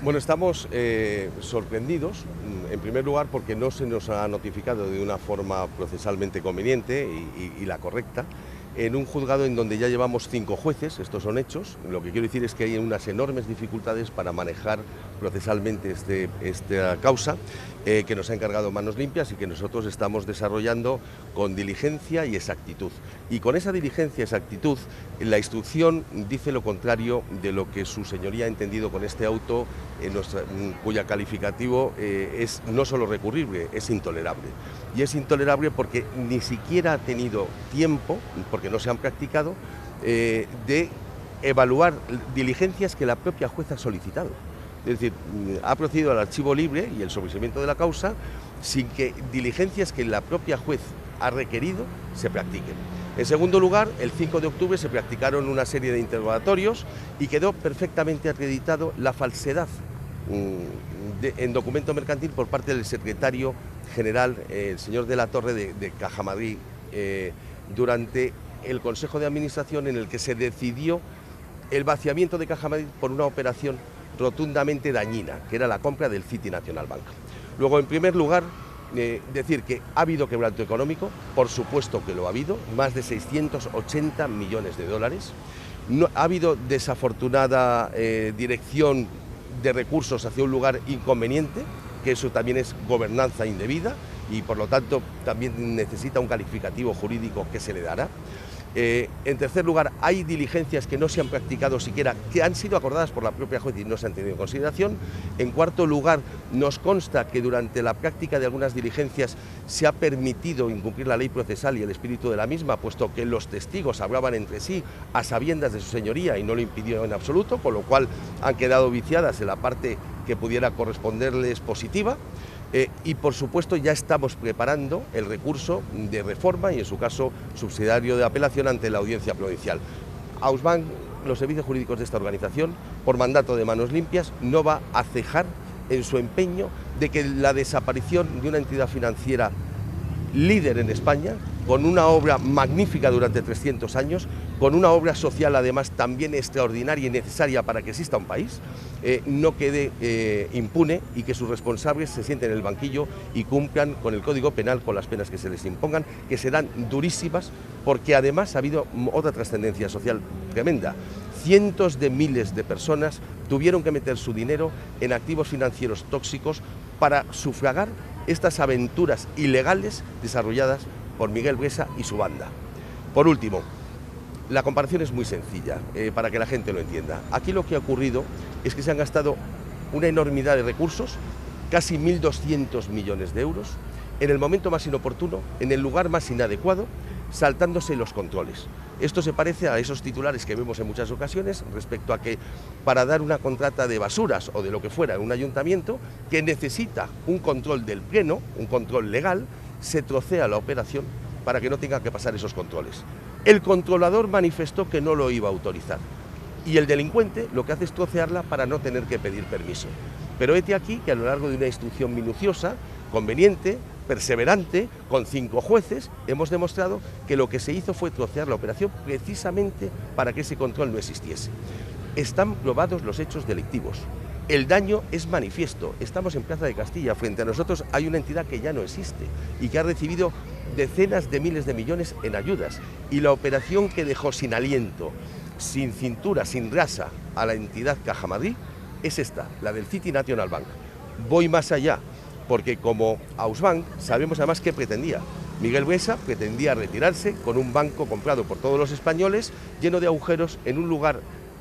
Bueno, estamos sorprendidos, en primer lugar, porque no se nos ha notificado de una forma procesalmente conveniente y la correcta, en un juzgado en donde ya llevamos 5 jueces, estos son hechos. Lo que quiero decir es que hay unas enormes dificultades para manejar procesalmente esta causa, que nos ha encargado Manos Limpias y que nosotros estamos desarrollando con diligencia y exactitud. Y con esa diligencia y exactitud, la instrucción dice lo contrario de lo que su señoría ha entendido con este auto, cuya calificativo es no solo recurrible, es intolerable. Y es intolerable porque ni siquiera ha tenido tiempo, porque no se han practicado, de evaluar diligencias que la propia juez ha solicitado. Es decir, ha procedido al archivo libre y el sobreseimiento de la causa sin que diligencias que la propia juez ha requerido se practiquen. En segundo lugar, el 5 de octubre se practicaron una serie de interrogatorios y quedó perfectamente acreditado la falsedad en documento mercantil por parte del secretario general, el señor de la Torre de Caja Madrid, durante el Consejo de Administración en el que se decidió el vaciamiento de Caja Madrid por una operación rotundamente dañina, que era la compra del City National Bank. Luego, en primer lugar, decir que ha habido quebranto económico, por supuesto que lo ha habido, más de 680 millones de dólares. No, ha habido desafortunada dirección de recursos hacia un lugar inconveniente, que eso también es gobernanza indebida y por lo tanto también necesita un calificativo jurídico que se le dará. En tercer lugar, hay diligencias que no se han practicado siquiera, que han sido acordadas por la propia juez y no se han tenido en consideración. En cuarto lugar, nos consta que durante la práctica de algunas diligencias se ha permitido incumplir la ley procesal y el espíritu de la misma, puesto que los testigos hablaban entre sí a sabiendas de su señoría y no lo impidió en absoluto, con lo cual han quedado viciadas en la parte que pudiera corresponderles positiva. Y por supuesto ya estamos preparando el recurso de reforma y en su caso subsidiario de apelación ante la Audiencia Provincial. Ausbank, los servicios jurídicos de esta organización, por mandato de Manos Limpias, no va a cejar en su empeño de que la desaparición de una entidad financiera líder en España, con una obra magnífica durante 300 años, con una obra social además también extraordinaria y necesaria para que exista un país, no quede impune y que sus responsables se sienten en el banquillo y cumplan con el Código Penal, con las penas que se les impongan, que serán durísimas, porque además ha habido otra trascendencia social tremenda. Cientos de miles de personas tuvieron que meter su dinero en activos financieros tóxicos para sufragar estas aventuras ilegales desarrolladas por Miguel Blesa y su banda. Por último, la comparación es muy sencilla, para que la gente lo entienda. Aquí lo que ha ocurrido es que se han gastado una enormidad de recursos, casi 1.200 millones de euros, en el momento más inoportuno, en el lugar más inadecuado, saltándose los controles. Esto se parece a esos titulares que vemos en muchas ocasiones respecto a que para dar una contrata de basuras o de lo que fuera en un ayuntamiento que necesita un control del pleno, un control legal, se trocea la operación para que no tenga que pasar esos controles. El controlador manifestó que no lo iba a autorizar y el delincuente lo que hace es trocearla para no tener que pedir permiso. Pero hete aquí que a lo largo de una instrucción minuciosa, conveniente, perseverante, con 5 jueces, hemos demostrado que lo que se hizo fue trocear la operación precisamente para que ese control no existiese. Están probados los hechos delictivos. El daño es manifiesto. Estamos en Plaza de Castilla. Frente a nosotros hay una entidad que ya no existe y que ha recibido decenas de miles de millones en ayudas. Y la operación que dejó sin aliento, sin cintura, sin rasa a la entidad Caja Madrid es esta, la del City National Bank. Voy más allá, porque como Ausbank sabemos además qué pretendía. Miguel Blesa pretendía retirarse con un banco comprado por todos los españoles, lleno de agujeros, en un lugar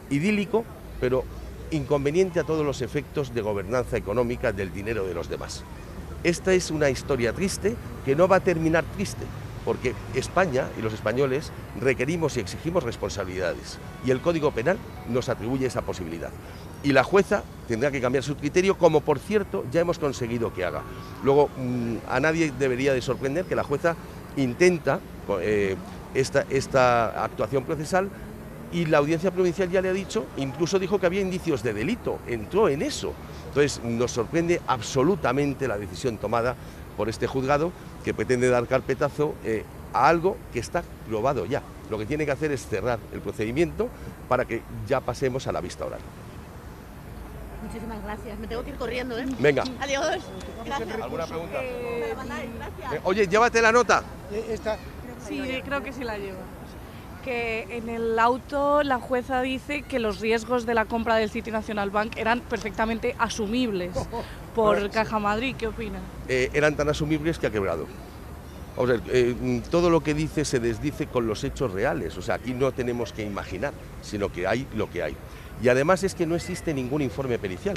idílico, pero inconveniente a todos los efectos de gobernanza económica del dinero de los demás. Esta es una historia triste que no va a terminar triste, porque España y los españoles requerimos y exigimos responsabilidades, y el Código Penal nos atribuye esa posibilidad. Y la jueza tendrá que cambiar su criterio, como por cierto ya hemos conseguido que haga. Luego, a nadie debería de sorprender que la jueza intenta esta actuación procesal y la Audiencia Provincial ya le ha dicho, incluso dijo que había indicios de delito, entró en eso. Entonces nos sorprende absolutamente la decisión tomada por este juzgado que pretende dar carpetazo a algo que está probado ya. Lo que tiene que hacer es cerrar el procedimiento para que ya pasemos a la vista oral. Muchísimas gracias. Me tengo que ir corriendo, ¿eh? Venga. Adiós. Gracias. ¿Alguna pregunta? Me la mandáis, gracias. Oye, llévate la nota. Sí, creo que sí la lleva. Que en el auto la jueza dice que los riesgos de la compra del City National Bank eran perfectamente asumibles por Caja Madrid. ¿Qué opina? Eran tan asumibles que ha quebrado. O sea, todo lo que dice se desdice con los hechos reales. O sea, aquí no tenemos que imaginar, sino que hay lo que hay. Y además es que no existe ningún informe pericial.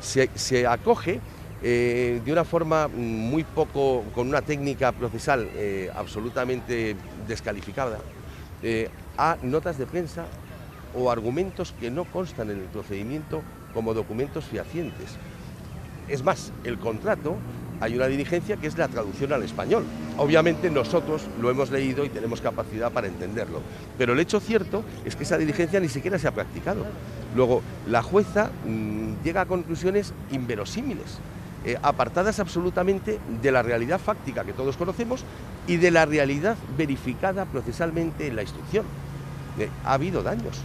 Se acoge de una forma muy poco, con una técnica procesal absolutamente descalificada, a notas de prensa o argumentos que no constan en el procedimiento como documentos fehacientes. Es más, el contrato, hay una diligencia que es la traducción al español. Obviamente nosotros lo hemos leído y tenemos capacidad para entenderlo, pero el hecho cierto es que esa diligencia ni siquiera se ha practicado. Luego, la jueza llega a conclusiones inverosímiles, apartadas absolutamente de la realidad fáctica que todos conocemos y de la realidad verificada procesalmente en la instrucción. Ha habido daños.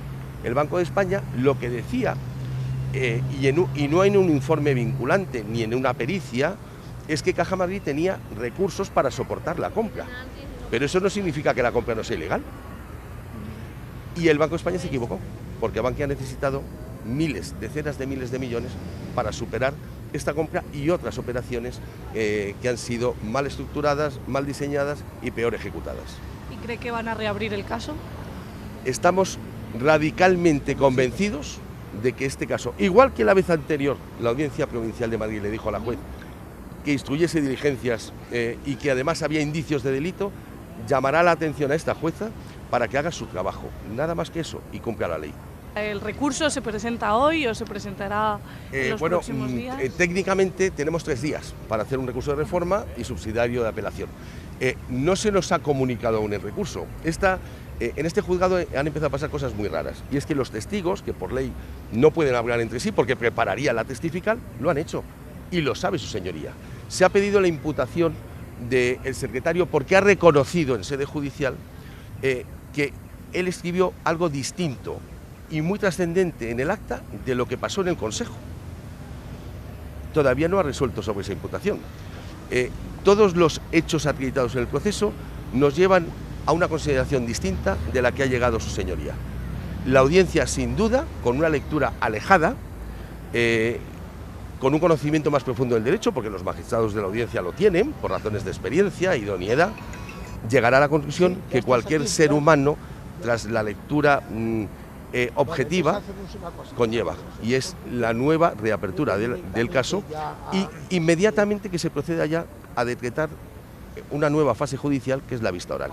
El Banco de España lo que decía, y no en un informe vinculante ni en una pericia, es que Caja Madrid tenía recursos para soportar la compra. Pero eso no significa que la compra no sea ilegal. Y el Banco de España se equivocó, porque Bankia ha necesitado miles, decenas de miles de millones para superar esta compra y otras operaciones que han sido mal estructuradas, mal diseñadas y peor ejecutadas. ¿Y cree que van a reabrir el caso? Estamos radicalmente convencidos de que este caso, igual que la vez anterior, la Audiencia Provincial de Madrid le dijo a la juez que instruyese diligencias y que además había indicios de delito, llamará la atención a esta jueza para que haga su trabajo, nada más que eso, y cumpla la ley. ¿El recurso se presenta hoy o se presentará en los próximos días? Técnicamente tenemos 3 días para hacer un recurso de reforma y subsidiario de apelación. No se nos ha comunicado aún el recurso. En este juzgado han empezado a pasar cosas muy raras, y es que los testigos, que por ley no pueden hablar entre sí porque prepararía la testifical, lo han hecho, y lo sabe su señoría. Se ha pedido la imputación del secretario porque ha reconocido en sede judicial que él escribió algo distinto y muy trascendente en el acta de lo que pasó en el Consejo. Todavía no ha resuelto sobre esa imputación. Todos los hechos acreditados en el proceso nos llevan a una consideración distinta de la que ha llegado su señoría. La audiencia, sin duda, con una lectura alejada, con un conocimiento más profundo del derecho, porque los magistrados de la audiencia lo tienen, por razones de experiencia e idoneidad, llegará a la conclusión que cualquier ser humano, tras la lectura objetiva, conlleva, y es la nueva reapertura del caso, y inmediatamente que se proceda ya a decretar una nueva fase judicial, que es la vista oral.